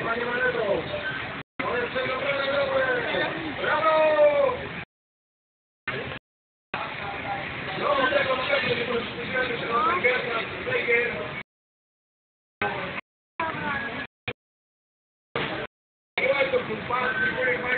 Panie Maneto! Brawo! No, tego nie potrzebujemy się na Węgier. Słuchaj, to pan, dziękuję Państwu.